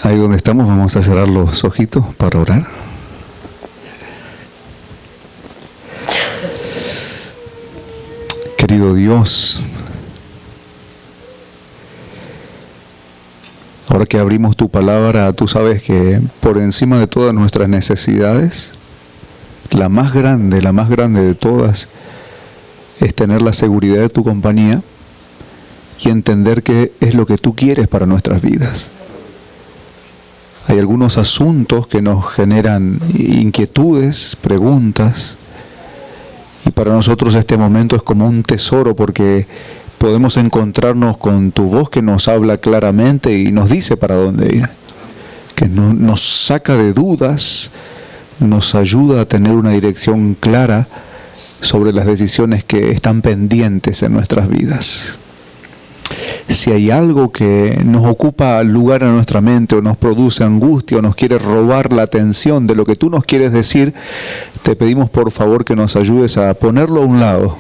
Ahí donde estamos vamos a cerrar los ojitos para orar. Querido Dios, ahora que abrimos tu palabra, tú sabes que por encima de todas nuestras necesidades, la más grande de todas es tener la seguridad de tu compañía y entender qué es lo que tú quieres para nuestras vidas. Hay algunos asuntos que nos generan inquietudes, preguntas, y para nosotros este momento es como un tesoro porque podemos encontrarnos con tu voz que nos habla claramente y nos dice para dónde ir, que nos saca de dudas, nos ayuda a tener una dirección clara sobre las decisiones que están pendientes en nuestras vidas. Si hay algo que nos ocupa lugar en nuestra mente o nos produce angustia o nos quiere robar la atención de lo que tú nos quieres decir, te pedimos por favor que nos ayudes a ponerlo a un lado.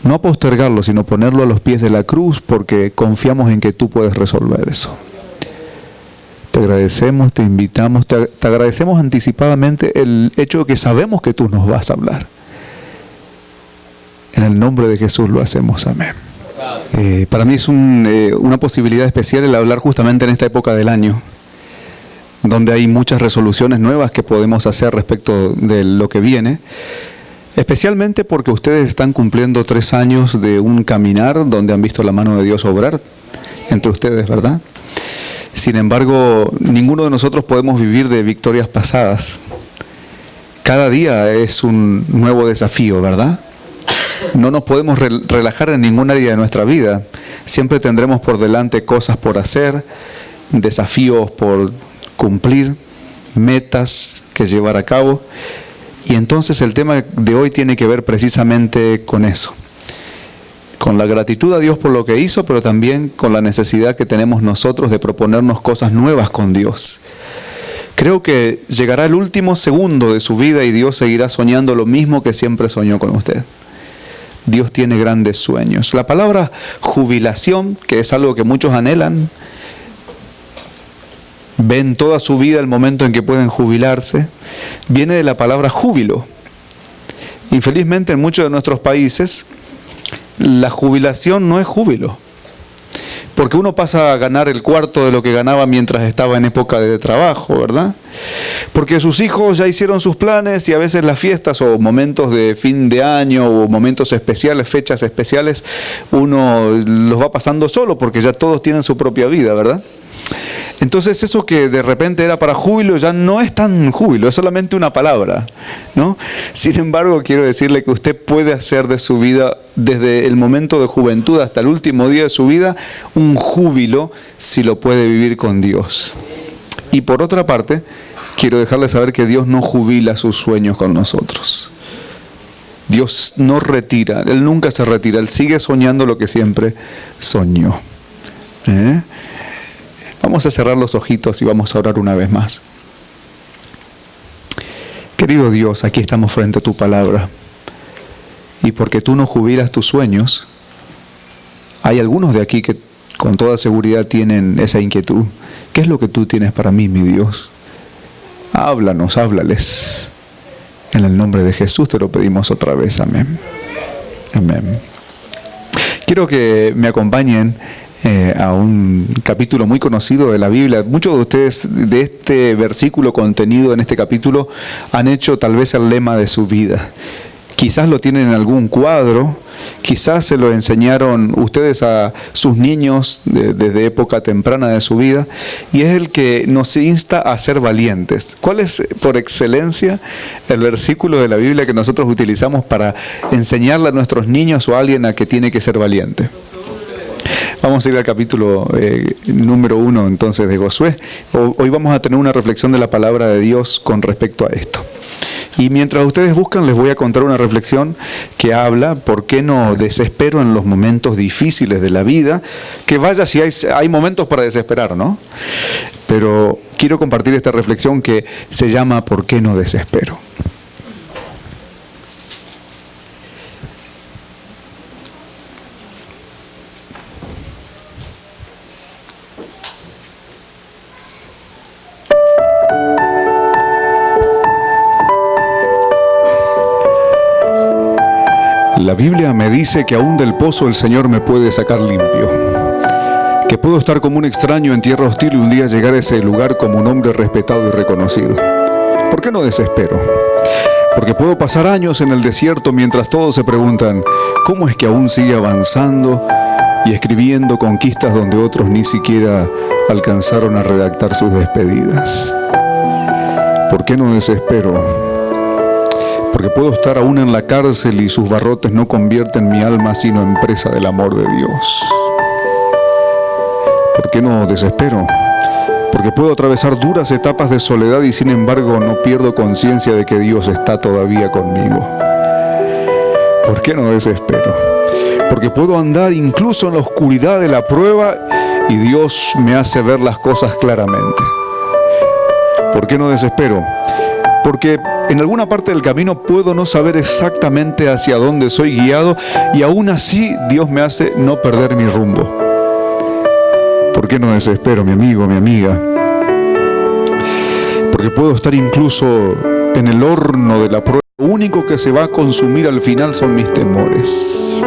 No a postergarlo, sino ponerlo a los pies de la cruz porque confiamos en que tú puedes resolver eso. Te agradecemos, te invitamos, te agradecemos anticipadamente el hecho de que sabemos que tú nos vas a hablar. En el nombre de Jesús lo hacemos, amén. Para mí es una posibilidad especial el hablar justamente en esta época del año, donde hay muchas resoluciones nuevas que podemos hacer respecto de lo que viene, especialmente porque ustedes están cumpliendo 3 años de un caminar donde han visto la mano de Dios obrar entre ustedes, ¿verdad? Sin embargo, ninguno de nosotros podemos vivir de victorias pasadas. Cada día es un nuevo desafío, ¿verdad? No nos podemos relajar en ningún área de nuestra vida. Siempre tendremos por delante cosas por hacer, desafíos por cumplir, metas que llevar a cabo. Y entonces el tema de hoy tiene que ver precisamente con eso. Con la gratitud a Dios por lo que hizo, pero también con la necesidad que tenemos nosotros de proponernos cosas nuevas con Dios. Creo que llegará el último segundo de su vida y Dios seguirá soñando lo mismo que siempre soñó con usted. Dios tiene grandes sueños. La palabra jubilación, que es algo que muchos anhelan, ven toda su vida el momento en que pueden jubilarse, viene de la palabra júbilo. Infelizmente en muchos de nuestros países, la jubilación no es júbilo, porque uno pasa a ganar el cuarto de lo que ganaba mientras estaba en época de trabajo, ¿verdad? Porque sus hijos ya hicieron sus planes y a veces las fiestas o momentos de fin de año o momentos especiales, fechas especiales, uno los va pasando solo porque ya todos tienen su propia vida, ¿verdad? Entonces eso que de repente era para júbilo ya no es tan júbilo, es solamente una palabra, ¿no? Sin embargo, quiero decirle que usted puede hacer de su vida, desde el momento de juventud hasta el último día de su vida, un júbilo si lo puede vivir con Dios. Y por otra parte, quiero dejarle saber que Dios no jubila sus sueños con nosotros. Dios no retira, Él nunca se retira, Él sigue soñando lo que siempre soñó. Vamos a cerrar los ojitos y vamos a orar una vez más. Querido Dios, aquí estamos frente a tu palabra. Y porque tú no jubilas tus sueños, hay algunos de aquí que con toda seguridad tienen esa inquietud. ¿Qué es lo que tú tienes para mí, mi Dios? Háblanos, háblales. En el nombre de Jesús te lo pedimos otra vez. Amén. Amén. Quiero que me acompañen a un capítulo muy conocido de la Biblia. Muchos de ustedes de este versículo contenido en este capítulo han hecho tal vez el lema de su vida. Quizás lo tienen en algún cuadro, quizás se lo enseñaron ustedes a sus niños desde época temprana de su vida, y es el que nos insta a ser valientes. ¿Cuál es por excelencia el versículo de la Biblia que nosotros utilizamos para enseñarle a nuestros niños o a alguien a que tiene que ser valiente? Vamos a ir al capítulo número 1 entonces de Josué. Hoy vamos a tener una reflexión de la palabra de Dios con respecto a esto. Y mientras ustedes buscan, les voy a contar una reflexión que habla por qué no desespero en los momentos difíciles de la vida. Que vaya si hay momentos para desesperar, ¿no? Pero quiero compartir esta reflexión que se llama ¿por qué no desespero? La Biblia me dice que aún del pozo el Señor me puede sacar limpio, que puedo estar como un extraño en tierra hostil y un día llegar a ese lugar como un hombre respetado y reconocido. ¿Por qué no desespero? Porque puedo pasar años en el desierto mientras todos se preguntan ¿cómo es que aún sigue avanzando y escribiendo conquistas donde otros ni siquiera alcanzaron a redactar sus despedidas? ¿Por qué no desespero? Porque puedo estar aún en la cárcel y sus barrotes no convierten mi alma sino en presa del amor de Dios. ¿Por qué no desespero? Porque puedo atravesar duras etapas de soledad y sin embargo no pierdo conciencia de que Dios está todavía conmigo. ¿Por qué no desespero? Porque puedo andar incluso en la oscuridad de la prueba y Dios me hace ver las cosas claramente. ¿Por qué no desespero? Porque en alguna parte del camino puedo no saber exactamente hacia dónde soy guiado y aún así Dios me hace no perder mi rumbo. ¿Por qué no desespero, mi amigo, mi amiga? Porque puedo estar incluso en el horno de la prueba. Lo único que se va a consumir al final son mis temores.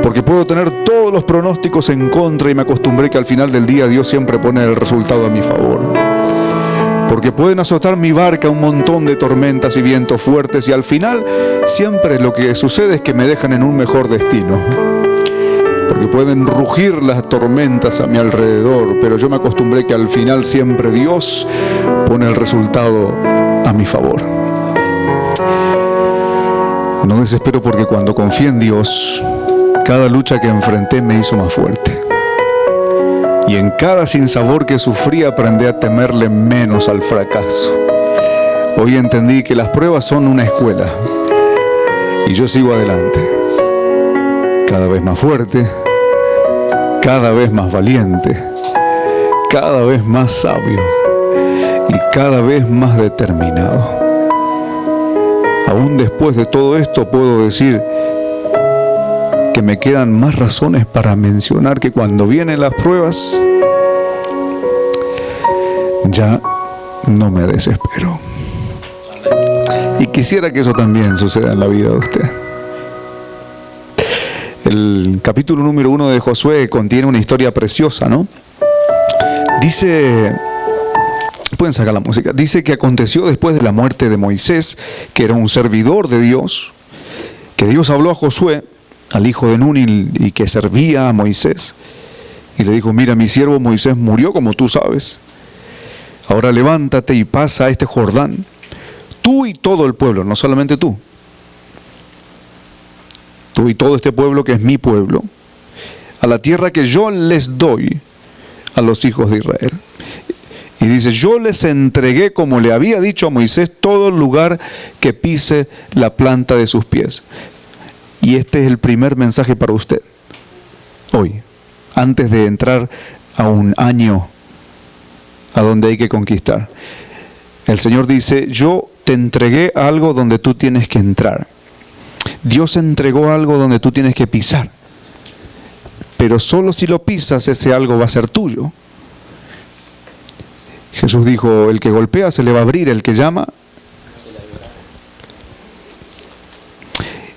Porque puedo tener todos los pronósticos en contra y me acostumbré que al final del día Dios siempre pone el resultado a mi favor. Porque pueden azotar mi barca un montón de tormentas y vientos fuertes y al final siempre lo que sucede es que me dejan en un mejor destino. Porque pueden rugir las tormentas a mi alrededor, pero yo me acostumbré que al final siempre Dios pone el resultado a mi favor. No desespero porque cuando confié en Dios, cada lucha que enfrenté me hizo más fuerte. Y en cada sinsabor que sufrí aprendí a temerle menos al fracaso. Hoy entendí que las pruebas son una escuela y yo sigo adelante. Cada vez más fuerte, cada vez más valiente, cada vez más sabio y cada vez más determinado. Aún después de todo esto puedo decir que me quedan más razones para mencionar que cuando vienen las pruebas ya no me desespero. Y quisiera que eso también suceda en la vida de usted. El capítulo número 1 de Josué contiene una historia preciosa, ¿no? Dice, pueden sacar la música, dice que aconteció después de la muerte de Moisés, que era un servidor de Dios, que Dios habló a Josué, al hijo de Nun y que servía a Moisés, y le dijo, mira, mi siervo Moisés murió como tú sabes, ahora levántate y pasa a este Jordán, tú y todo el pueblo, no solamente tú y todo este pueblo que es mi pueblo, a la tierra que yo les doy a los hijos de Israel. Y dice, yo les entregué, como le había dicho a Moisés, todo lugar que pise la planta de sus pies. Y este es el primer mensaje para usted, hoy, antes de entrar a un año a donde hay que conquistar. El Señor dice, yo te entregué algo donde tú tienes que entrar. Dios entregó algo donde tú tienes que pisar. Pero solo si lo pisas, ese algo va a ser tuyo. Jesús dijo, el que golpea se le va a abrir, el que llama.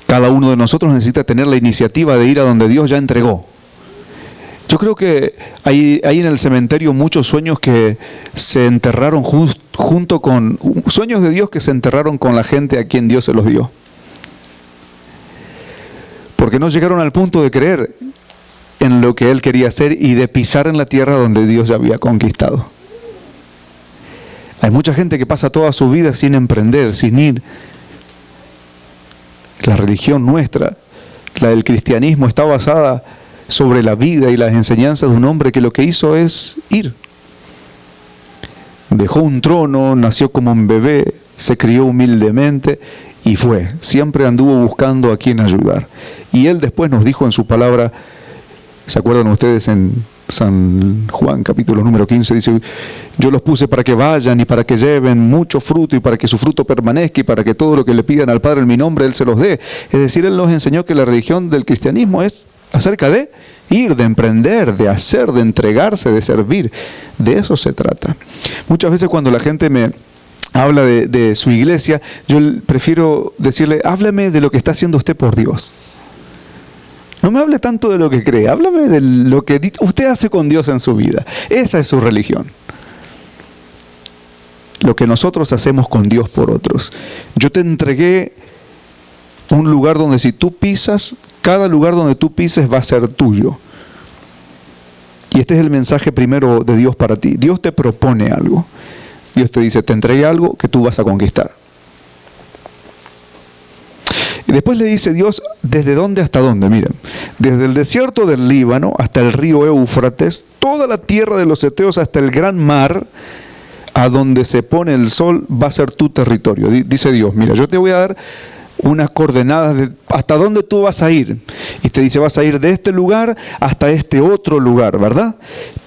Cada uno de nosotros necesita tener la iniciativa de ir a donde Dios ya entregó. Yo creo que hay en el cementerio muchos sueños que se enterraron junto con sueños de Dios que se enterraron con la gente a quien Dios se los dio. Porque no llegaron al punto de creer en lo que Él quería hacer y de pisar en la tierra donde Dios ya había conquistado. Hay mucha gente que pasa toda su vida sin emprender, sin ir. La religión nuestra, la del cristianismo, está basada sobre la vida y las enseñanzas de un hombre que lo que hizo es ir. Dejó un trono, nació como un bebé, se crió humildemente y fue. Siempre anduvo buscando a quien ayudar. Y Él después nos dijo en su palabra, ¿se acuerdan ustedes en San Juan capítulo número 15? Dice, yo los puse para que vayan y para que lleven mucho fruto y para que su fruto permanezca y para que todo lo que le pidan al Padre en mi nombre Él se los dé. Es decir, Él nos enseñó que la religión del cristianismo es acerca de ir, de emprender, de hacer, de entregarse, de servir. De eso se trata. Muchas veces cuando la gente me habla de su iglesia, yo prefiero decirle, háblame de lo que está haciendo usted por Dios. No me hable tanto de lo que cree, háblame de lo que usted hace con Dios en su vida. Esa es su religión. Lo que nosotros hacemos con Dios por otros. Yo te entregué un lugar donde si tú pisas, cada lugar donde tú pises va a ser tuyo. Y este es el mensaje primero de Dios para ti. Dios te propone algo. Dios te dice, te entregué algo que tú vas a conquistar. Y después le dice Dios, ¿desde dónde hasta dónde? Miren, desde el desierto del Líbano hasta el río Éufrates, toda la tierra de los heteos hasta el gran mar, a donde se pone el sol, va a ser tu territorio. Dice Dios, mira, yo te voy a dar unas coordenadas de hasta dónde tú vas a ir. Y te dice, vas a ir de este lugar hasta este otro lugar, ¿verdad?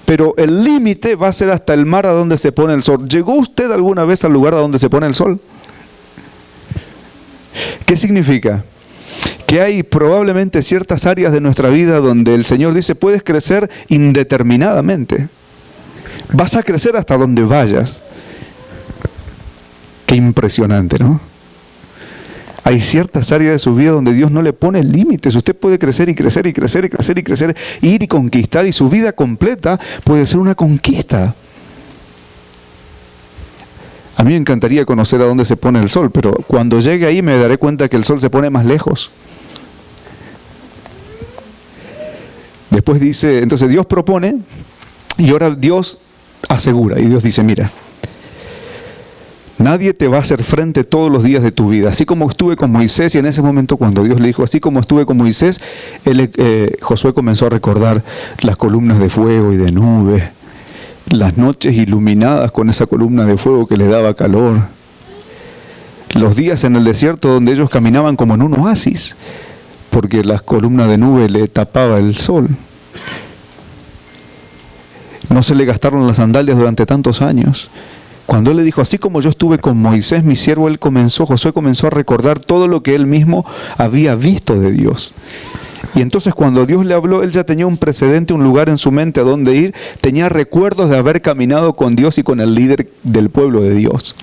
Pero el límite va a ser hasta el mar a donde se pone el sol. ¿Llegó usted alguna vez al lugar a donde se pone el sol? ¿Qué significa? Que hay probablemente ciertas áreas de nuestra vida donde el Señor dice, puedes crecer indeterminadamente. Vas a crecer hasta donde vayas. Qué impresionante, ¿no? Hay ciertas áreas de su vida donde Dios no le pone límites. Usted puede crecer y crecer y crecer y crecer y crecer, ir y conquistar, y su vida completa puede ser una conquista. A mí me encantaría conocer a dónde se pone el sol, pero cuando llegue ahí me daré cuenta que el sol se pone más lejos. Después dice, entonces Dios propone y ahora Dios asegura. Y Dios dice, mira, nadie te va a hacer frente todos los días de tu vida. Así como estuve con Moisés, y en ese momento cuando Dios le dijo, así como estuve con Moisés, Josué comenzó a recordar las columnas de fuego y de nube, las noches iluminadas con esa columna de fuego que les daba calor, los días en el desierto donde ellos caminaban como en un oasis, porque la columna de nube le tapaba el sol. No se le gastaron las sandalias durante tantos años. Cuando él le dijo, así como yo estuve con Moisés, mi siervo, Josué comenzó a recordar todo lo que él mismo había visto de Dios. Y entonces cuando Dios le habló, él ya tenía un precedente, un lugar en su mente a dónde ir, tenía recuerdos de haber caminado con Dios y con el líder del pueblo de Dios.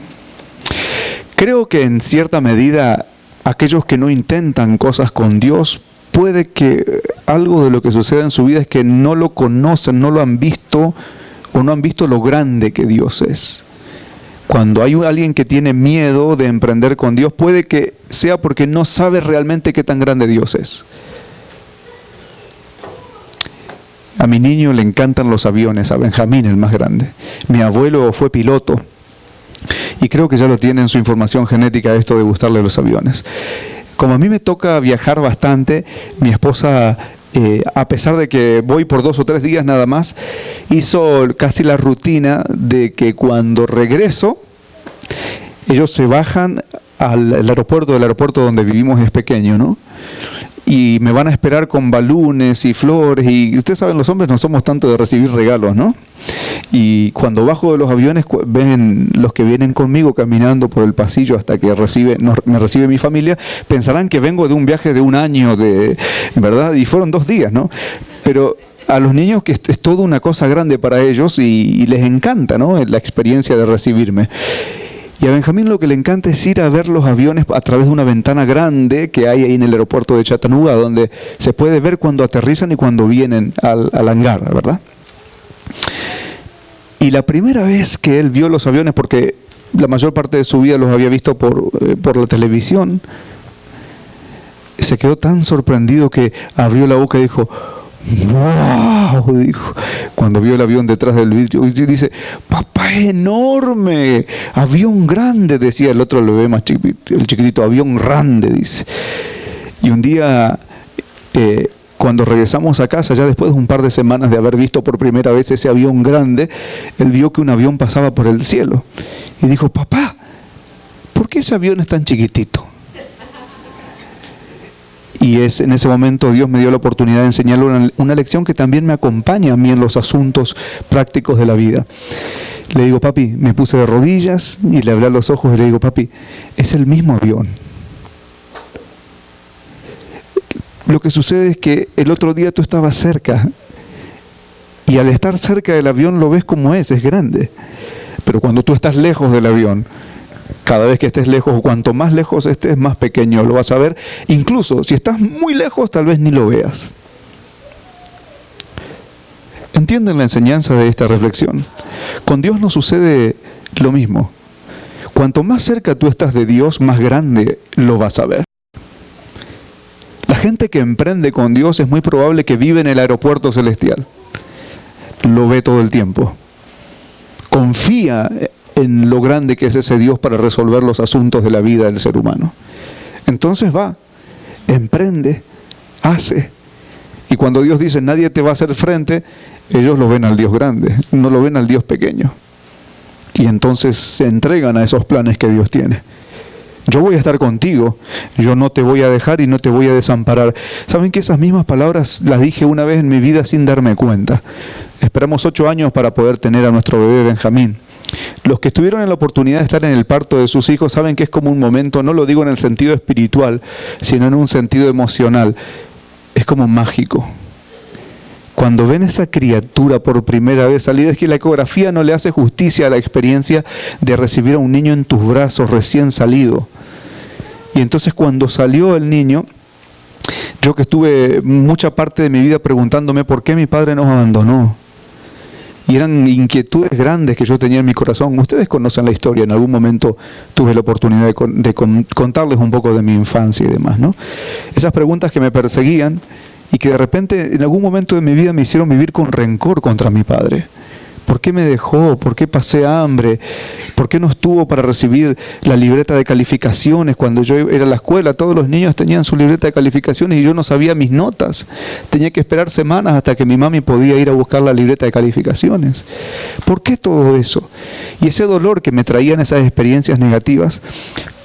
Creo que en cierta medida, aquellos que no intentan cosas con Dios, puede que algo de lo que suceda en su vida es que no lo conocen, no lo han visto, o no han visto lo grande que Dios es. Cuando hay alguien que tiene miedo de emprender con Dios, puede que sea porque no sabe realmente qué tan grande Dios es. A mi niño le encantan los aviones, a Benjamín, el más grande. Mi abuelo fue piloto y creo que ya lo tiene en su información genética esto de gustarle los aviones. Como a mí me toca viajar bastante, mi esposa, a pesar de que voy por 2 o 3 días nada más, hizo casi la rutina de que cuando regreso, ellos se bajan al aeropuerto. El aeropuerto donde vivimos es pequeño, ¿no? Y me van a esperar con balones y flores, y ustedes saben, los hombres no somos tanto de recibir regalos, ¿no? Y cuando bajo de los aviones, ven los que vienen conmigo caminando por el pasillo hasta que me recibe mi familia, pensarán que vengo de un viaje de 1 año, ¿verdad? Y fueron 2 días, ¿no? Pero a los niños que es toda una cosa grande para ellos y les encanta, ¿no? La experiencia de recibirme. Y a Benjamín lo que le encanta es ir a ver los aviones a través de una ventana grande que hay ahí en el aeropuerto de Chattanooga, donde se puede ver cuando aterrizan y cuando vienen al hangar, ¿verdad? Y la primera vez que él vio los aviones, porque la mayor parte de su vida los había visto por la televisión, se quedó tan sorprendido que abrió la boca y dijo, ¡wow! Dijo, cuando vio el avión detrás del vidrio, y dice, papá, es enorme, avión grande, decía. El otro lo ve más chiquitito, el chiquitito, avión grande, dice. Y un día, cuando regresamos a casa, ya después de un par de semanas de haber visto por primera vez ese avión grande, él vio que un avión pasaba por el cielo y dijo, papá, ¿por qué ese avión es tan chiquitito? Y en ese momento Dios me dio la oportunidad de enseñarle una lección que también me acompaña a mí en los asuntos prácticos de la vida. Le digo, papi, me puse de rodillas y le hablé a los ojos y le digo, papi, es el mismo avión. Lo que sucede es que el otro día tú estabas cerca y al estar cerca del avión lo ves como es grande. Pero cuando tú estás lejos del avión, Cada vez que estés lejos, o cuanto más lejos estés, más pequeño lo vas a ver. Incluso si estás muy lejos, tal vez ni lo veas. ¿Entienden la enseñanza de esta reflexión? Con Dios no sucede lo mismo. Cuanto más cerca tú estás de Dios, más grande lo vas a ver. La gente que emprende con Dios es muy probable que vive en el aeropuerto celestial. Lo ve todo el tiempo. Confía en lo grande que es ese Dios para resolver los asuntos de la vida del ser humano. Entonces va, emprende, hace. Y cuando Dios dice, nadie te va a hacer frente, ellos lo ven al Dios grande, no lo ven al Dios pequeño. Y entonces se entregan a esos planes que Dios tiene. Yo voy a estar contigo, yo no te voy a dejar y no te voy a desamparar. ¿Saben que esas mismas palabras las dije una vez en mi vida sin darme cuenta? Esperamos 8 años para poder tener a nuestro bebé Benjamín. Los que estuvieron en la oportunidad de estar en el parto de sus hijos saben que es como un momento, no lo digo en el sentido espiritual, sino en un sentido emocional. Es como mágico. Cuando ven esa criatura por primera vez salir, es que la ecografía no le hace justicia a la experiencia de recibir a un niño en tus brazos recién salido. Y entonces cuando salió el niño, yo que estuve mucha parte de mi vida preguntándome por qué mi padre nos abandonó. Y eran inquietudes grandes que yo tenía en mi corazón. Ustedes conocen la historia, en algún momento tuve la oportunidad de contarles un poco de mi infancia y demás, ¿no? Esas preguntas que me perseguían y que de repente en algún momento de mi vida me hicieron vivir con rencor contra mi padre. ¿Por qué me dejó? ¿Por qué pasé hambre? ¿Por qué no estuvo para recibir la libreta de calificaciones cuando yo era a la escuela? Todos los niños tenían su libreta de calificaciones y yo no sabía mis notas. Tenía que esperar semanas hasta que mi mami podía ir a buscar la libreta de calificaciones. ¿Por qué todo eso? Y ese dolor que me traían esas experiencias negativas,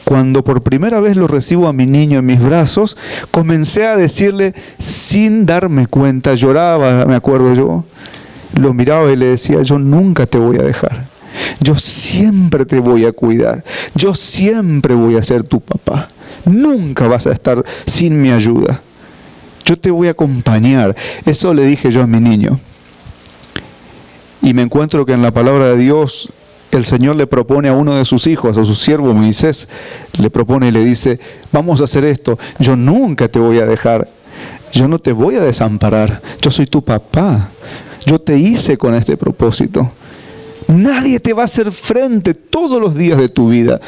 cuando por primera vez lo recibo a mi niño en mis brazos, comencé a decirle sin darme cuenta, lloraba, me acuerdo yo, lo miraba y le decía, yo nunca te voy a dejar, yo siempre te voy a cuidar, yo siempre voy a ser tu papá, nunca vas a estar sin mi ayuda, yo te voy a acompañar. Eso le dije yo a mi niño. Y me encuentro que en la palabra de Dios, el Señor le propone a uno de sus hijos, a su siervo Moisés, le propone y le dice, vamos a hacer esto, yo nunca te voy a dejar, yo no te voy a desamparar, yo soy tu papá, yo te hice con este propósito. Nadie te va a hacer frente todos los días de tu vida.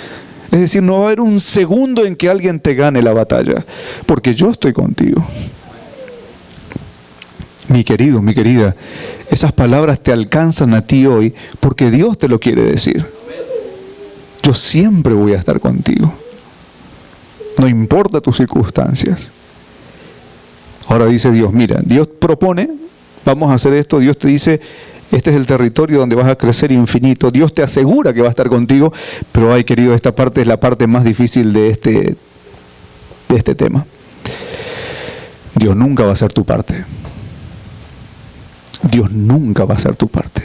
Es decir, no va a haber un segundo en que alguien te gane la batalla, porque yo estoy contigo. Mi querido, mi querida, esas palabras te alcanzan a ti hoy porque Dios te lo quiere decir. Yo siempre voy a estar contigo. No importa tus circunstancias. Ahora dice Dios, mira, Dios propone, vamos a hacer esto, Dios te dice, este es el territorio donde vas a crecer infinito. Dios te asegura que va a estar contigo, pero ay querido, esta parte es la parte más difícil de este tema. Dios nunca va a ser tu parte. Dios nunca va a ser tu parte.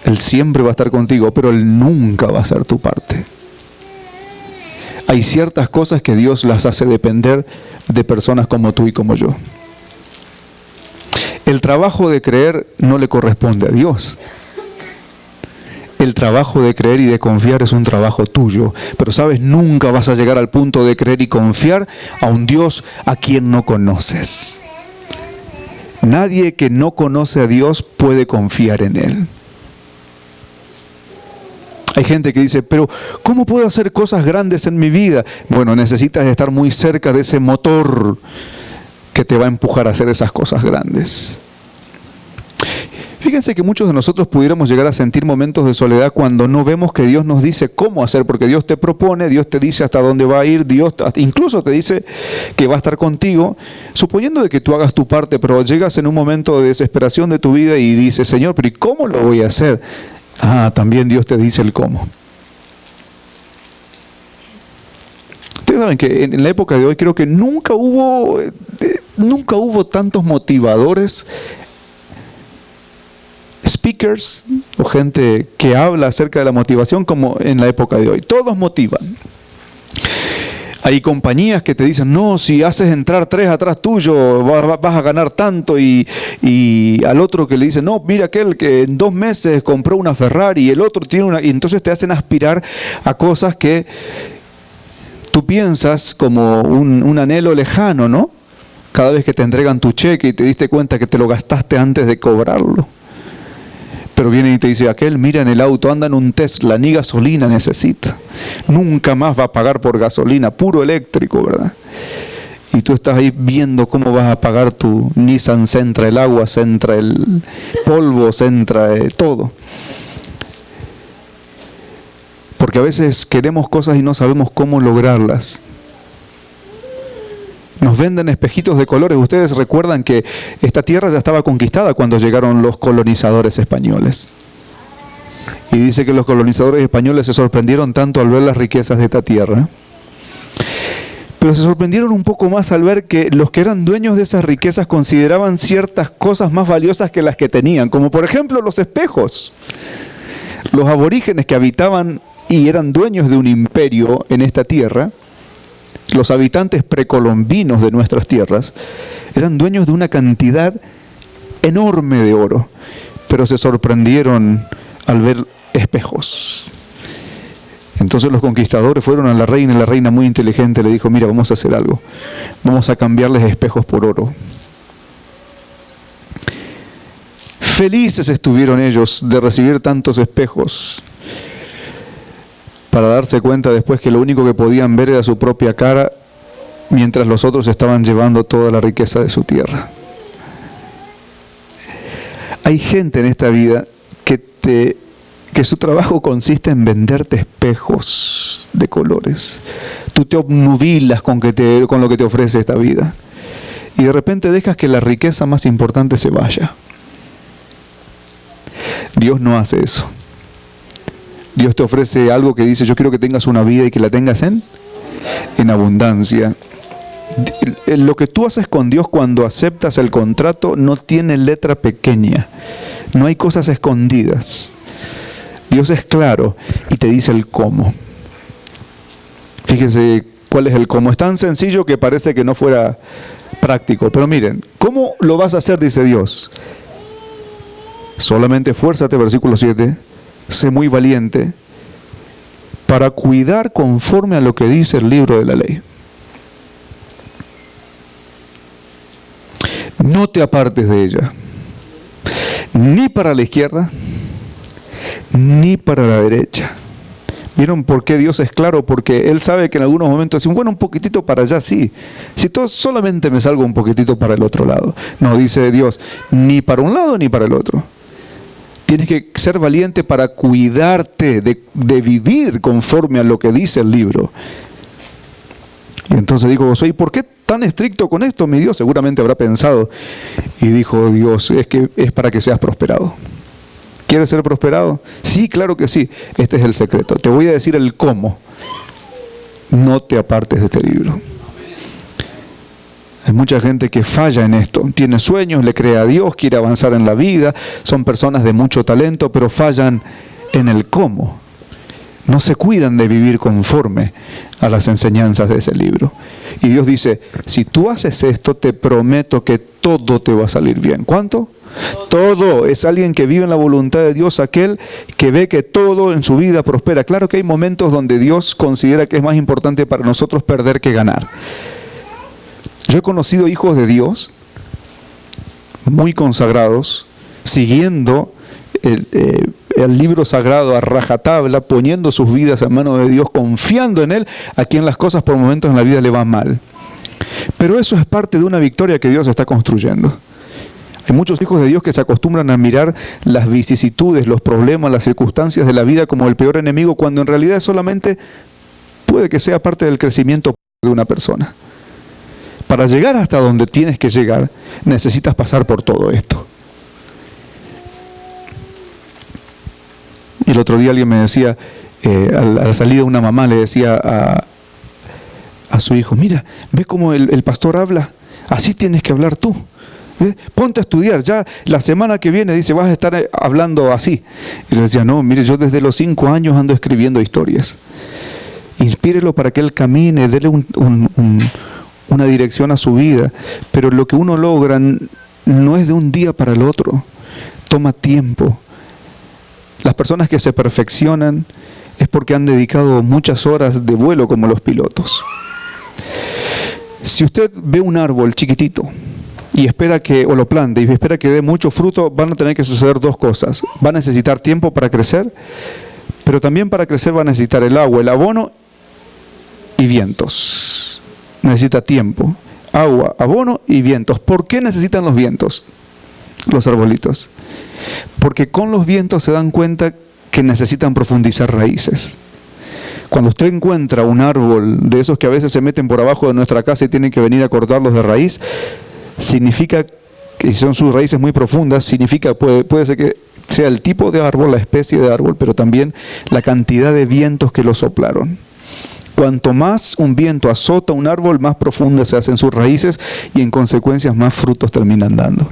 Él siempre va a estar contigo, pero Él nunca va a ser tu parte. Hay ciertas cosas que Dios las hace depender de personas como tú y como yo. El trabajo de creer no le corresponde a Dios. El trabajo de creer y de confiar es un trabajo tuyo. Pero sabes, nunca vas a llegar al punto de creer y confiar a un Dios a quien no conoces. Nadie que no conoce a Dios puede confiar en Él. Hay gente que dice, pero ¿cómo puedo hacer cosas grandes en mi vida? Bueno, necesitas estar muy cerca de ese motor que te va a empujar a hacer esas cosas grandes. Fíjense que muchos de nosotros pudiéramos llegar a sentir momentos de soledad cuando no vemos que Dios nos dice cómo hacer, porque Dios te propone, Dios te dice hasta dónde va a ir, Dios incluso te dice que va a estar contigo, suponiendo de que tú hagas tu parte, pero llegas en un momento de desesperación de tu vida y dices, Señor, pero ¿y cómo lo voy a hacer? También Dios te dice el cómo. Ustedes saben que en la época de hoy creo que nunca hubo tantos motivadores, speakers o gente que habla acerca de la motivación como en la época de hoy. Todos motivan. Hay compañías que te dicen, no, si haces entrar 3 atrás tuyo, vas a ganar tanto. Y al otro que le dice, no, mira aquel que en 2 meses compró una Ferrari y el otro tiene una... Y entonces te hacen aspirar a cosas que tú piensas como un anhelo lejano, ¿no? Cada vez que te entregan tu cheque y te diste cuenta que te lo gastaste antes de cobrarlo. Pero viene y te dice, aquel, mira en el auto, anda en un Tesla, ni gasolina necesita. Nunca más va a pagar por gasolina, puro eléctrico, ¿verdad? Y tú estás ahí viendo cómo vas a pagar tu Nissan Sentra, el agua, Sentra, el polvo, Sentra, todo. Porque a veces queremos cosas y no sabemos cómo lograrlas. Nos venden espejitos de colores. Ustedes recuerdan que esta tierra ya estaba conquistada cuando llegaron los colonizadores españoles. Y dice que los colonizadores españoles se sorprendieron tanto al ver las riquezas de esta tierra. Pero se sorprendieron un poco más al ver que los que eran dueños de esas riquezas consideraban ciertas cosas más valiosas que las que tenían. Como por ejemplo los espejos. Los aborígenes que habitaban y eran dueños de un imperio en esta tierra, los habitantes precolombinos de nuestras tierras, eran dueños de una cantidad enorme de oro, pero se sorprendieron al ver espejos. Entonces los conquistadores fueron a la reina, y la reina muy inteligente le dijo, mira, vamos a hacer algo, vamos a cambiarles espejos por oro. Felices estuvieron ellos de recibir tantos espejos, para darse cuenta después que lo único que podían ver era su propia cara, mientras los otros estaban llevando toda la riqueza de su tierra. Hay gente en esta vida que su trabajo consiste en venderte espejos de colores. Tú te obnubilas con lo que te ofrece esta vida. Y de repente dejas que la riqueza más importante se vaya. Dios no hace eso. Dios te ofrece algo que dice, yo quiero que tengas una vida y que la tengas en abundancia. Lo que tú haces con Dios cuando aceptas el contrato no tiene letra pequeña. No hay cosas escondidas. Dios es claro y te dice el cómo. Fíjense cuál es el cómo. Es tan sencillo que parece que no fuera práctico. Pero miren, ¿cómo lo vas a hacer? Dice Dios. Solamente esfuérzate, versículo 7. Sé muy valiente para cuidar conforme a lo que dice el libro de la ley. No te apartes de ella, ni para la izquierda, ni para la derecha. ¿Vieron por qué Dios es claro? Porque Él sabe que en algunos momentos dicen, bueno, un poquitito para allá sí. Si todo, solamente me salgo un poquitito para el otro lado. No, dice Dios, ni para un lado ni para el otro. Tienes que ser valiente para cuidarte de vivir conforme a lo que dice el libro. Y entonces dijo Josué, ¿y por qué tan estricto con esto, mi Dios? Seguramente habrá pensado. Y dijo Dios, es que es para que seas prosperado. ¿Quieres ser prosperado? Sí, claro que sí. Este es el secreto. Te voy a decir el cómo. No te apartes de este libro. Hay mucha gente que falla en esto, tiene sueños, le cree a Dios, quiere avanzar en la vida, son personas de mucho talento, pero fallan en el cómo. No se cuidan de vivir conforme a las enseñanzas de ese libro. Y Dios dice, si tú haces esto, te prometo que todo te va a salir bien. ¿Cuánto? Todo. Es alguien que vive en la voluntad de Dios, aquel que ve que todo en su vida prospera. Claro que hay momentos donde Dios considera que es más importante para nosotros perder que ganar. Yo he conocido hijos de Dios muy consagrados, siguiendo el libro sagrado a rajatabla, poniendo sus vidas en manos de Dios, confiando en Él, a quien las cosas por momentos en la vida le van mal. Pero eso es parte de una victoria que Dios está construyendo. Hay muchos hijos de Dios que se acostumbran a mirar las vicisitudes, los problemas, las circunstancias de la vida como el peor enemigo, cuando en realidad solamente puede que sea parte del crecimiento de una persona. Para llegar hasta donde tienes que llegar, necesitas pasar por todo esto. Y el otro día alguien me decía, a la salida una mamá le decía a su hijo, mira, ¿ves cómo el pastor habla? Así tienes que hablar tú. ¿Ves? Ponte a estudiar, ya la semana que viene dice, vas a estar hablando así. Y le decía, no, mire, yo desde los 5 años ando escribiendo historias. inspírelo para que él camine, dele una dirección a su vida. Pero lo que uno logra no es de un día para el otro, toma tiempo. Las personas que se perfeccionan es porque han dedicado muchas horas de vuelo como los pilotos. Si usted ve un árbol chiquitito y espera que, o lo plante y espera que dé mucho fruto, van a tener que suceder dos cosas. Va a necesitar tiempo para crecer, pero también para crecer va a necesitar el agua, el abono y vientos. Necesita tiempo, agua, abono y vientos. ¿Por qué necesitan los vientos los arbolitos? Porque con los vientos se dan cuenta que necesitan profundizar raíces. Cuando usted encuentra un árbol de esos que a veces se meten por abajo de nuestra casa y tienen que venir a cortarlos de raíz, significa que si son sus raíces muy profundas, significa, puede ser que sea el tipo de árbol, la especie de árbol, pero también la cantidad de vientos que lo soplaron. Cuanto más un viento azota un árbol, más profundas se hacen sus raíces y en consecuencia más frutos terminan dando.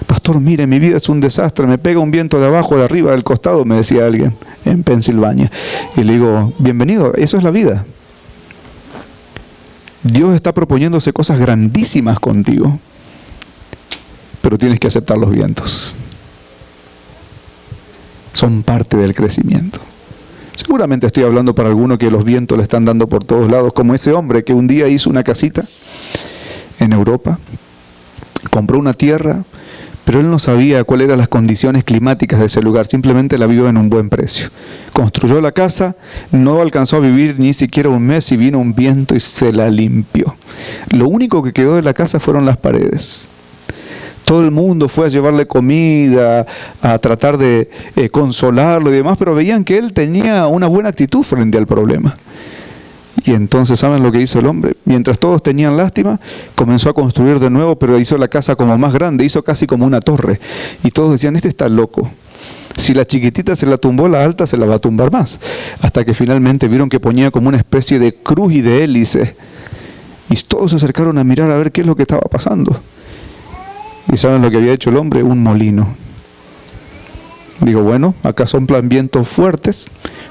Pastor, mire, mi vida es un desastre, me pega un viento de abajo, de arriba, del costado, me decía alguien en Pensilvania. Y le digo, bienvenido, eso es la vida. Dios está proponiéndose cosas grandísimas contigo, pero tienes que aceptar los vientos. Son parte del crecimiento. Seguramente estoy hablando para alguno que los vientos le están dando por todos lados, como ese hombre que un día hizo una casita en Europa, compró una tierra, pero él no sabía cuáles eran las condiciones climáticas de ese lugar, simplemente la vio en un buen precio. Construyó la casa, no alcanzó a vivir ni siquiera un mes y vino un viento y se la limpió. Lo único que quedó de la casa fueron las paredes. Todo el mundo fue a llevarle comida, a tratar de consolarlo y demás, pero veían que él tenía una buena actitud frente al problema. Y entonces, ¿saben lo que hizo el hombre? Mientras todos tenían lástima, comenzó a construir de nuevo, pero hizo la casa como más grande, hizo casi como una torre. Y todos decían, este está loco. Si la chiquitita se la tumbó, la alta se la va a tumbar más. Hasta que finalmente vieron que ponía como una especie de cruz y de hélice. Y todos se acercaron a mirar a ver qué es lo que estaba pasando. ¿Y saben lo que había hecho el hombre? Un molino. Digo, bueno, acá soplan vientos fuertes,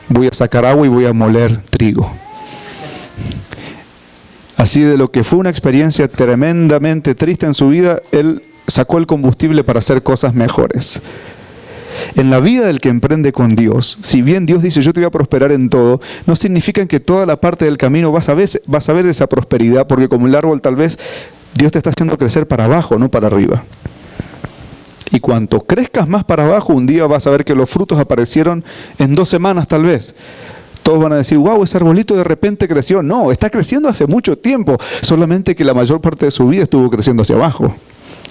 voy a sacar agua y voy a moler trigo. Así de lo que fue una experiencia tremendamente triste en su vida, él sacó el combustible para hacer cosas mejores. En la vida del que emprende con Dios, si bien Dios dice yo te voy a prosperar en todo, no significa que toda la parte del camino vas a ver esa prosperidad, porque como el árbol tal vez Dios te está haciendo crecer para abajo, no para arriba. Y cuanto crezcas más para abajo, un día vas a ver que los frutos aparecieron en 2 semanas tal vez. Todos van a decir, wow, ese arbolito de repente creció. No, está creciendo hace mucho tiempo, solamente que la mayor parte de su vida estuvo creciendo hacia abajo,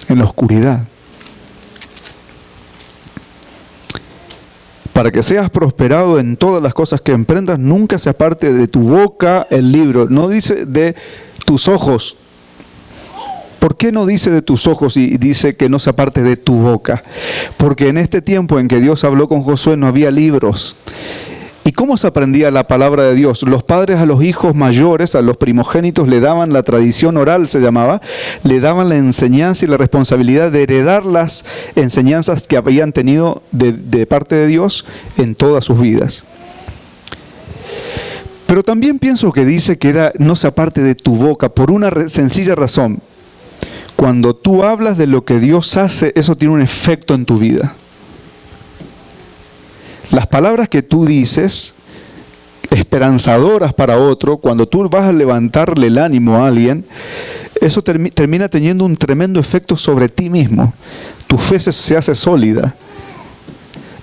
en la oscuridad. Para que seas prosperado en todas las cosas que emprendas, nunca se aparte de tu boca el libro. No dice de tus ojos. ¿Por qué no dice de tus ojos y dice que no se aparte de tu boca? Porque en este tiempo en que Dios habló con Josué no había libros. ¿Y cómo se aprendía la palabra de Dios? Los padres a los hijos mayores, a los primogénitos, le daban la tradición oral, se llamaba, le daban la enseñanza y la responsabilidad de heredar las enseñanzas que habían tenido de parte de Dios en todas sus vidas. Pero también pienso que dice que no se aparte de tu boca por una sencilla razón. Cuando tú hablas de lo que Dios hace, eso tiene un efecto en tu vida. Las palabras que tú dices, esperanzadoras para otro, cuando tú vas a levantarle el ánimo a alguien, eso termina teniendo un tremendo efecto sobre ti mismo. Tu fe se hace sólida.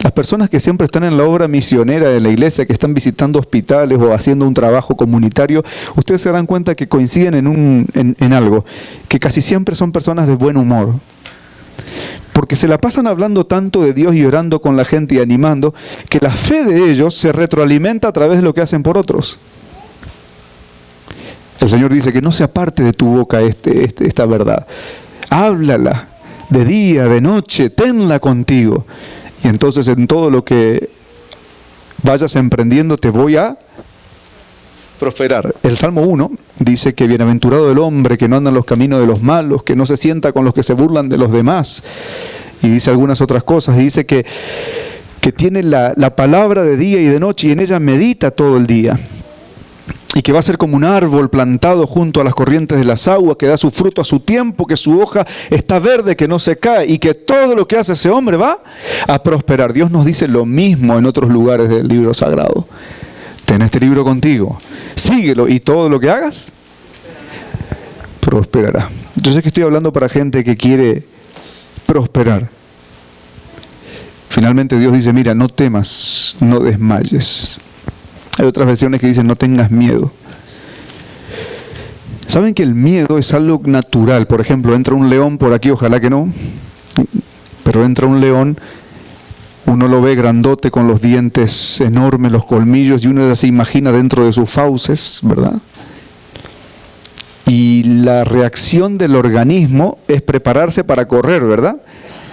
Las personas que siempre están en la obra misionera de la iglesia, que están visitando hospitales o haciendo un trabajo comunitario, ustedes se darán cuenta que coinciden en algo, que casi siempre son personas de buen humor. Porque se la pasan hablando tanto de Dios y orando con la gente y animando, que la fe de ellos se retroalimenta a través de lo que hacen por otros. El Señor dice que no se aparte de tu boca esta verdad. Háblala de día, de noche, tenla contigo. Y entonces en todo lo que vayas emprendiendo te voy a prosperar. El Salmo 1 dice que bienaventurado el hombre que no anda en los caminos de los malos, que no se sienta con los que se burlan de los demás. Y dice algunas otras cosas. Y dice que tiene la palabra de día y de noche y en ella medita todo el día. y que va a ser como un árbol plantado junto a las corrientes de las aguas, que da su fruto a su tiempo, que su hoja está verde, que no se cae, y que todo lo que hace ese hombre va a prosperar. Dios nos dice lo mismo en otros lugares del libro sagrado. Ten este libro contigo, síguelo, y todo lo que hagas prosperará. Yo sé que estoy hablando para gente que quiere prosperar. Finalmente Dios dice, mira, no temas, no desmayes. Hay otras versiones que dicen, no tengas miedo. ¿Saben que el miedo es algo natural? Por ejemplo, entra un león por aquí, ojalá que no, pero entra un león, uno lo ve grandote con los dientes enormes, los colmillos, y uno ya se imagina dentro de sus fauces, ¿verdad? Y la reacción del organismo es prepararse para correr, ¿verdad?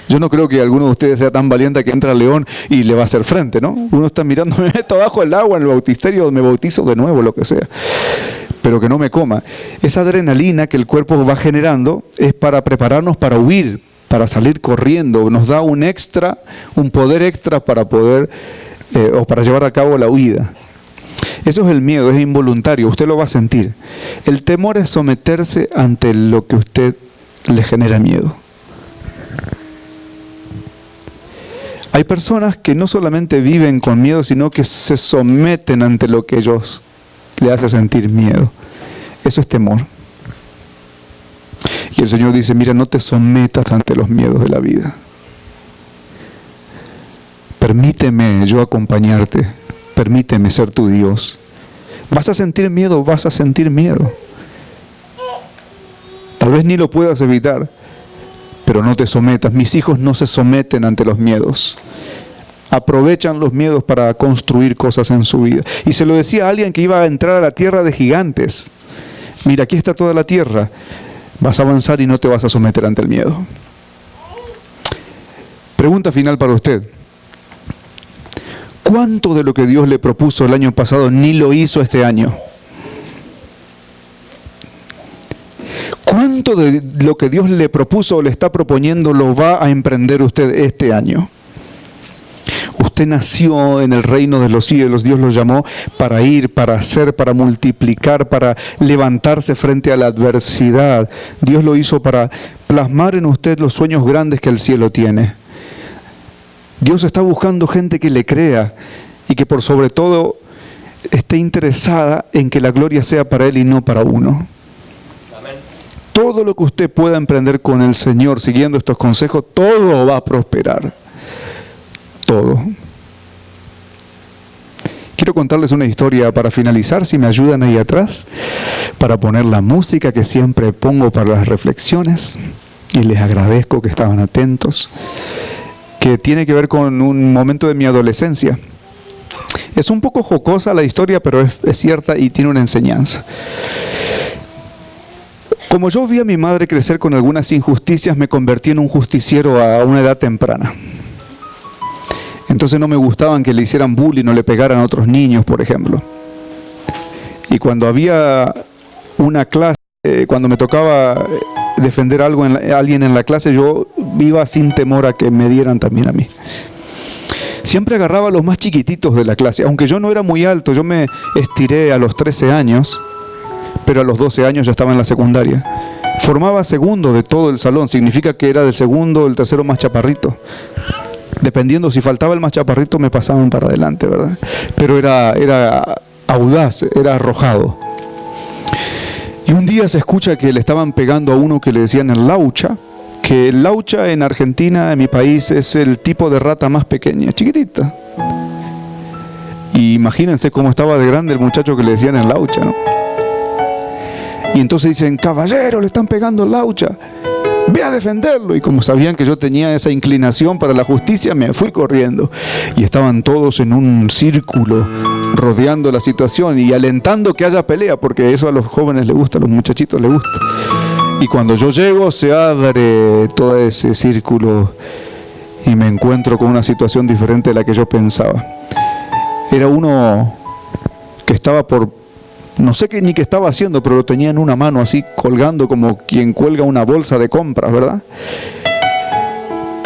Yo no creo que alguno de ustedes sea tan valiente que entra al león y le va a hacer frente, ¿no? Uno está mirando, me meto abajo del agua en el bautisterio, me bautizo de nuevo, lo que sea. Pero que no me coma. Esa adrenalina que el cuerpo va generando es para prepararnos para huir, para salir corriendo. Nos da un poder extra para poder, o para llevar a cabo la huida. Eso es el miedo, es involuntario, usted lo va a sentir. El temor es someterse ante lo que a usted le genera miedo. Hay personas que no solamente viven con miedo, sino que se someten ante lo que ellos le hace sentir miedo. Eso es temor. Y el Señor dice, mira, no te sometas ante los miedos de la vida. Permíteme yo acompañarte. Permíteme ser tu Dios. ¿Vas a sentir miedo? Vas a sentir miedo. Tal vez ni lo puedas evitar, pero no te sometas. Mis hijos no se someten ante los miedos. Aprovechan los miedos para construir cosas en su vida. Y se lo decía a alguien que iba a entrar a la tierra de gigantes. Mira, aquí está toda la tierra. Vas a avanzar y no te vas a someter ante el miedo. Pregunta final para usted. ¿Cuánto de lo que Dios le propuso el año pasado ni lo hizo este año? ¿Cuánto de lo que Dios le propuso o le está proponiendo lo va a emprender usted este año? Usted nació en el reino de los cielos, Dios lo llamó para ir, para hacer, para multiplicar, para levantarse frente a la adversidad. Dios lo hizo para plasmar en usted los sueños grandes que el cielo tiene. Dios está buscando gente que le crea y que por sobre todo esté interesada en que la gloria sea para Él y no para uno. Amén. Todo lo que usted pueda emprender con el Señor siguiendo estos consejos, todo va a prosperar. Todo. Quiero contarles una historia para finalizar, si me ayudan ahí atrás, para poner la música que siempre pongo para las reflexiones, y les agradezco que estaban atentos, que tiene que ver con un momento de mi adolescencia. Es un poco jocosa la historia, pero es cierta y tiene una enseñanza. Como yo vi a mi madre crecer con algunas injusticias, me convertí en un justiciero a una edad temprana. Entonces no me gustaban que le hicieran bullying o le pegaran a otros niños, por ejemplo. Y cuando había una clase, cuando me tocaba defender a alguien en la clase, yo iba sin temor a que me dieran también a mí. Siempre agarraba a los más chiquititos de la clase, aunque yo no era muy alto. Yo me estiré a los 13 años, pero a los 12 años ya estaba en la secundaria. Formaba segundo de todo el salón, significa que era del segundo o el tercero más chaparrito. Dependiendo, si faltaba el más chaparrito me pasaban para adelante, ¿verdad? Pero era audaz, era arrojado. Y un día se escucha que le estaban pegando a uno que le decían el laucha, que el laucha en Argentina, en mi país, es el tipo de rata más pequeña, chiquitita. Y imagínense cómo estaba de grande el muchacho que le decían el laucha, ¿no? Y entonces dicen, caballero, le están pegando el laucha, ve a defenderlo. Y como sabían que yo tenía esa inclinación para la justicia, me fui corriendo. Y estaban todos en un círculo rodeando la situación y alentando que haya pelea, porque eso a los jóvenes les gusta, a los muchachitos les gusta. Y cuando yo llego, se abre todo ese círculo y me encuentro con una situación diferente de la que yo pensaba. Era uno que estaba no sé ni qué estaba haciendo, pero lo tenía en una mano así colgando como quien cuelga una bolsa de compras, ¿verdad?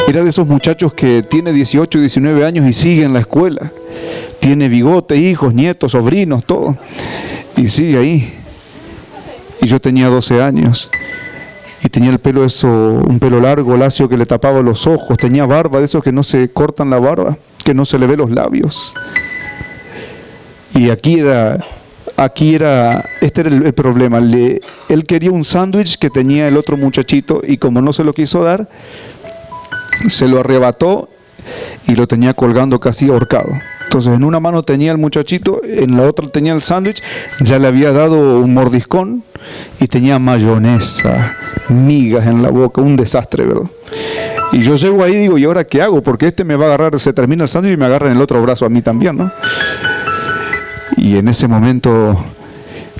Era de esos muchachos que tiene 18, 19 años y sigue en la escuela. Tiene bigote, hijos, nietos, sobrinos, todo. Y sigue ahí. Y yo tenía 12 años. Y tenía el pelo un pelo largo, lacio, que le tapaba los ojos. Tenía barba, de esos que no se cortan la barba, que no se le ve los labios. Y este era el problema. Él quería un sándwich que tenía el otro muchachito, y como no se lo quiso dar, se lo arrebató y lo tenía colgando casi ahorcado. Entonces en una mano tenía el muchachito, en la otra tenía el sándwich, ya le había dado un mordiscón y tenía mayonesa, migas en la boca, un desastre, ¿verdad? Y yo llego ahí y digo, ¿y ahora qué hago? Porque este me va a agarrar, se termina el sándwich y me agarra en el otro brazo a mí también, ¿no? Y en ese momento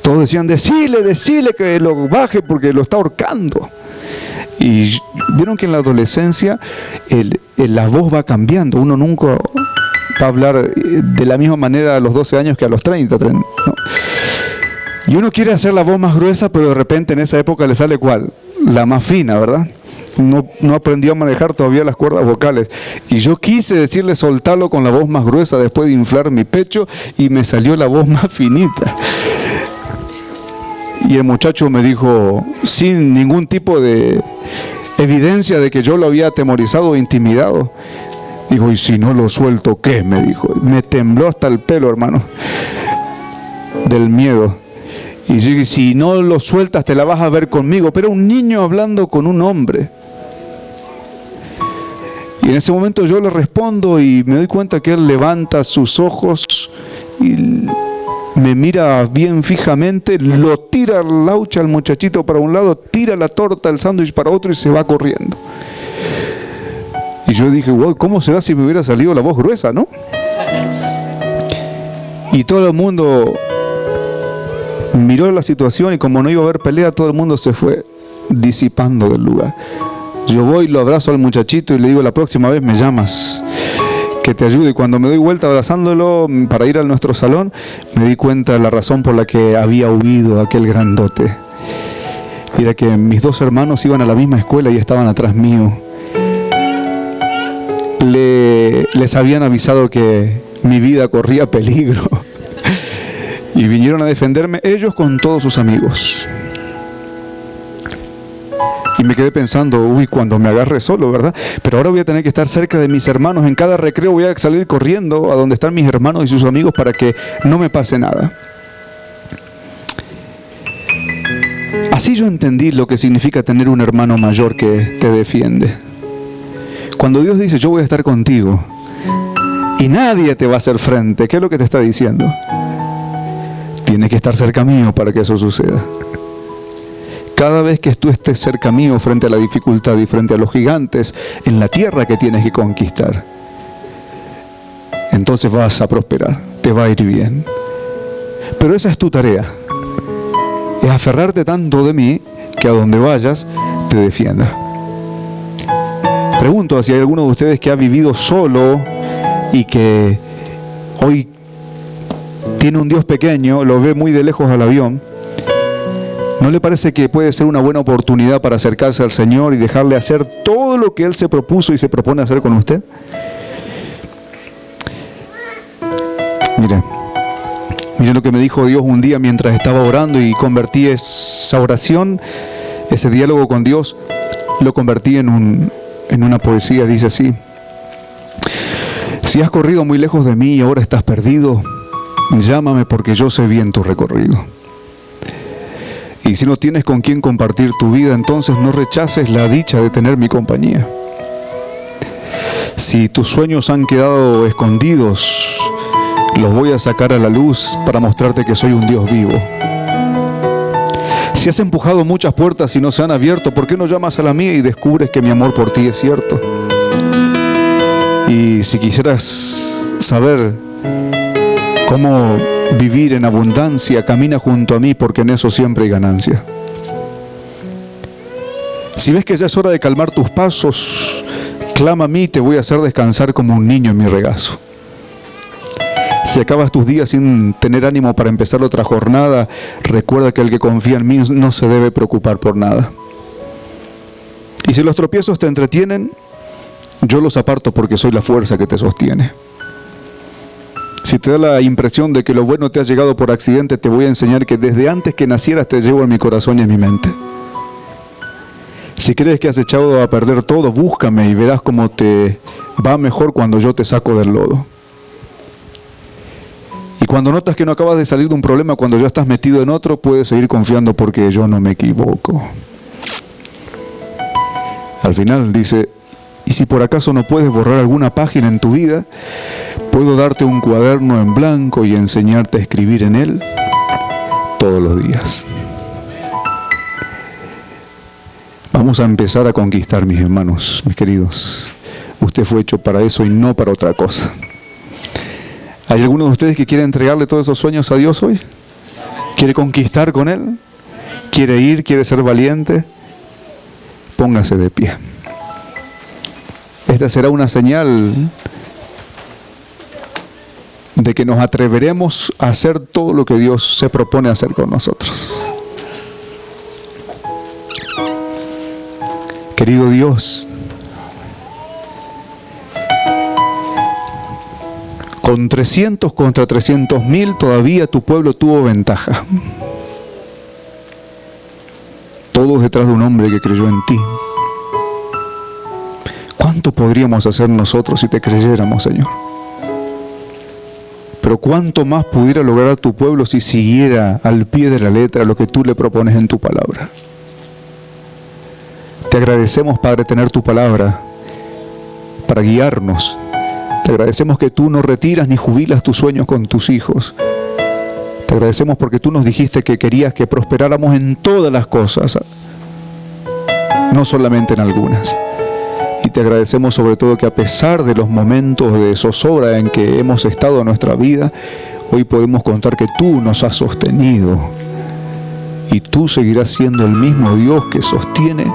todos decían, decile que lo baje porque lo está ahorcando. Y vieron que en la adolescencia la voz va cambiando. Uno nunca va a hablar de la misma manera a los 12 años que a los 30, ¿no? Y uno quiere hacer la voz más gruesa, pero de repente en esa época le sale ¿cuál? La más fina, ¿verdad? No aprendió a manejar todavía las cuerdas vocales. Y yo quise decirle soltarlo con la voz más gruesa después de inflar mi pecho, y me salió la voz más finita. Y el muchacho me dijo, sin ningún tipo de evidencia de que yo lo había atemorizado o intimidado, dijo, ¿y si no lo suelto qué? Me dijo. Me tembló hasta el pelo, hermano, del miedo. Y yo dije, si no lo sueltas te la vas a ver conmigo. Pero un niño hablando con un hombre. Y en ese momento yo le respondo y me doy cuenta que él levanta sus ojos y me mira bien fijamente, lo tira la laucha al muchachito para un lado, tira la torta, el sándwich para otro y se va corriendo. Y yo dije, wow, ¿cómo será si me hubiera salido la voz gruesa, no? Y todo el mundo miró la situación, y como no iba a haber pelea, todo el mundo se fue disipando del lugar. Yo voy, lo abrazo al muchachito y le digo, la próxima vez me llamas, que te ayude. Y cuando me doy vuelta abrazándolo para ir a nuestro salón, me di cuenta de la razón por la que había huido aquel grandote. Era que mis dos hermanos iban a la misma escuela y estaban atrás mío. Les habían avisado que mi vida corría peligro y vinieron a defenderme ellos con todos sus amigos. Y me quedé pensando, uy, cuando me agarre solo, ¿verdad? Pero ahora voy a tener que estar cerca de mis hermanos. En cada recreo voy a salir corriendo a donde están mis hermanos y sus amigos para que no me pase nada. Así yo entendí lo que significa tener un hermano mayor que te defiende. Cuando Dios dice, yo voy a estar contigo y nadie te va a hacer frente, ¿qué es lo que te está diciendo? Tienes que estar cerca mío para que eso suceda. Cada vez que tú estés cerca mío frente a la dificultad y frente a los gigantes en la tierra que tienes que conquistar, entonces vas a prosperar, te va a ir bien. Pero esa es tu tarea, es aferrarte tanto de mí que a donde vayas te defienda. Pregunto si hay alguno de ustedes que ha vivido solo y que hoy tiene un Dios pequeño, lo ve muy de lejos al avión. ¿No le parece que puede ser una buena oportunidad para acercarse al Señor y dejarle hacer todo lo que Él se propuso y se propone hacer con usted? Mire lo que me dijo Dios un día mientras estaba orando, y convertí esa oración, ese diálogo con Dios, lo convertí en una poesía. Dice así: si has corrido muy lejos de mí y ahora estás perdido, llámame porque yo sé bien tu recorrido. Y si no tienes con quién compartir tu vida, entonces no rechaces la dicha de tener mi compañía. Si tus sueños han quedado escondidos, los voy a sacar a la luz para mostrarte que soy un Dios vivo. Si has empujado muchas puertas y no se han abierto, ¿por qué no llamas a la mía y descubres que mi amor por ti es cierto? Y si quisieras saber cómo vivir en abundancia, camina junto a mí, porque en eso siempre hay ganancia. Si ves que ya es hora de calmar tus pasos, clama a mí y te voy a hacer descansar como un niño en mi regazo. Si acabas tus días sin tener ánimo para empezar otra jornada, recuerda que el que confía en mí no se debe preocupar por nada. Y si los tropiezos te entretienen, yo los aparto porque soy la fuerza que te sostiene. Si te da la impresión de que lo bueno te ha llegado por accidente, te voy a enseñar que desde antes que nacieras te llevo en mi corazón y en mi mente. Si crees que has echado a perder todo, búscame y verás cómo te va mejor cuando yo te saco del lodo. Y cuando notas que no acabas de salir de un problema, cuando ya estás metido en otro, puedes seguir confiando porque yo no me equivoco. Al final dice, y si por acaso no puedes borrar alguna página en tu vida, puedo darte un cuaderno en blanco y enseñarte a escribir en él todos los días. Vamos a empezar a conquistar, mis hermanos, mis queridos. Usted fue hecho para eso y no para otra cosa. ¿Hay alguno de ustedes que quiere entregarle todos esos sueños a Dios hoy? ¿Quiere conquistar con Él? ¿Quiere ir? ¿Quiere ser valiente? Póngase de pie. Esta será una señal de que nos atreveremos a hacer todo lo que Dios se propone hacer con nosotros. Querido Dios, con 300 contra 300.000 todavía tu pueblo tuvo ventaja. Todos detrás de un hombre que creyó en ti. ¿Cuánto podríamos hacer nosotros si te creyéramos, Señor? Pero cuánto más pudiera lograr tu pueblo si siguiera al pie de la letra lo que tú le propones en tu palabra. Te agradecemos, Padre, tener tu palabra para guiarnos. Te agradecemos que tú no retiras ni jubilas tus sueños con tus hijos. Te agradecemos porque tú nos dijiste que querías que prosperáramos en todas las cosas, no solamente en algunas. Y te agradecemos sobre todo que a pesar de los momentos de zozobra en que hemos estado en nuestra vida, hoy podemos contar que tú nos has sostenido. Y tú seguirás siendo el mismo Dios que sostiene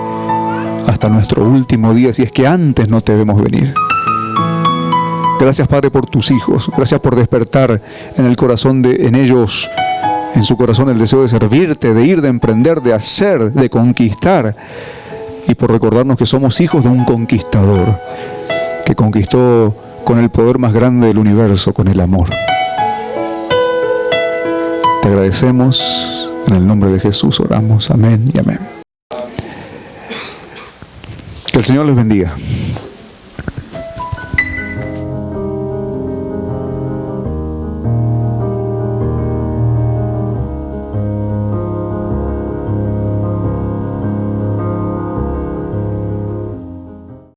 hasta nuestro último día, si es que antes no te vemos venir. Gracias, Padre, por tus hijos. Gracias por despertar en el corazón en ellos, en su corazón, el deseo de servirte, de ir, de emprender, de hacer, de conquistar. Y por recordarnos que somos hijos de un conquistador que conquistó con el poder más grande del universo, con el amor. Te agradecemos. En el nombre de Jesús oramos. Amén y amén. Que el Señor les bendiga.